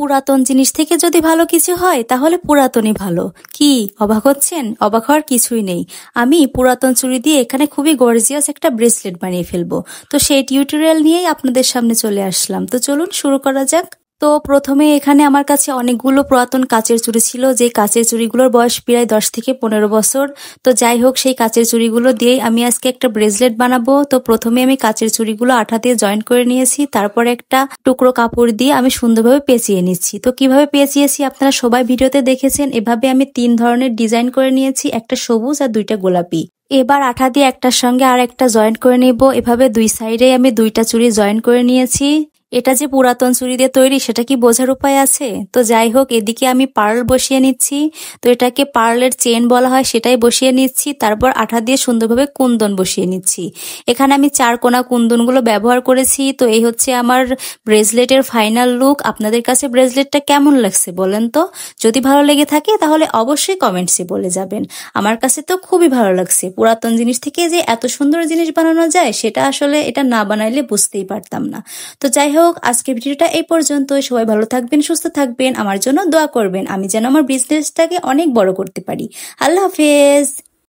পুরাতন জিনিস থেকে যদি ভালো কিছু হয় তাহলে পুরাতনই ভালো। কি অবাক হচ্ছেন? অবাক হওয়ার কিছুই নেই। আমি পুরাতন চুড়ি দিয়ে এখানে খুবই গর্জিয়াস একটা ব্রেসলেট বানিয়ে ফেলবো। তো সেই টিউটোরিয়াল নিয়েই আপনাদের সামনে চলে আসলাম। তো চলুন শুরু করা যাক। তো প্রথমে এখানে আমার কাছে অনেকগুলো পুরাতন কাচের চুড়ি ছিল, যে কাচের চুড়িগুলোর বয়স প্রায় 10 থেকে 15 বছর। তো যাই হোক, সেই কাচের চুড়িগুলো দিয়েই আমি আজকে একটা ব্রেসলেট বানাবো। তো প্রথমে আমি কাচের চুড়িগুলো আঠা দিয়ে জয়েন করে নিয়েছি, তারপরে একটা টুকরো কাপড় দিয়ে আমি সুন্দরভাবে পেঁচিয়ে নিচ্ছি। তো কিভাবে পেঁচিয়েছি আপনারা সবাই ভিডিওতে দেখেছেন। এভাবে আমি 3 ধরনের ডিজাইন করে নিয়েছি, একটা সবুজ আর 2টা গোলাপি। এবার আঠা দিয়ে একটার সঙ্গে আর একটা জয়েন করে নেব। এভাবে 2 সাইডে আমি 2টা চুড়ি জয়েন করে নিয়েছি। এটা যে পুরাতন চুড়ি দিয়ে তৈরি সেটা কি বোঝার উপায় আছে? তো যাই হোক, এদিকে আমি পার্ল বসিয়ে নিচ্ছি। তো এটাকে পার্লের চেন বলা হয়, সেটাই বসিয়ে নিচ্ছি। তারপর আঠা দিয়ে সুন্দরভাবে কুন্দন বসিয়ে নিচ্ছি। এখানে আমি 4 কোনা কুন্দনগুলো ব্যবহার করেছি। তো এই হচ্ছে আমার ব্রেসলেটের ফাইনাল লুক। আপনাদের কাছে ব্রেসলেটটা কেমন লাগছে বলেন তো? যদি ভালো লেগে থাকে তাহলে অবশ্যই কমেন্টসে বলে যাবেন। আমার কাছে তো খুবই ভালো লাগছে। পুরাতন জিনিস থেকে যে এত সুন্দর জিনিস বানানো যায় সেটা আসলে এটা না বানাইলে বুঝতেই পারতাম না। তো যাই হোক, আজকের ভিডিওটা এই পর্যন্তই। সবাই ভালো থাকবেন, সুস্থ থাকবেন, আমার জন্য দোয়া করবেন আমি যেন আমার বিজনেসটাকে অনেক বড় করতে পারি। আল্লাহ হাফেজ।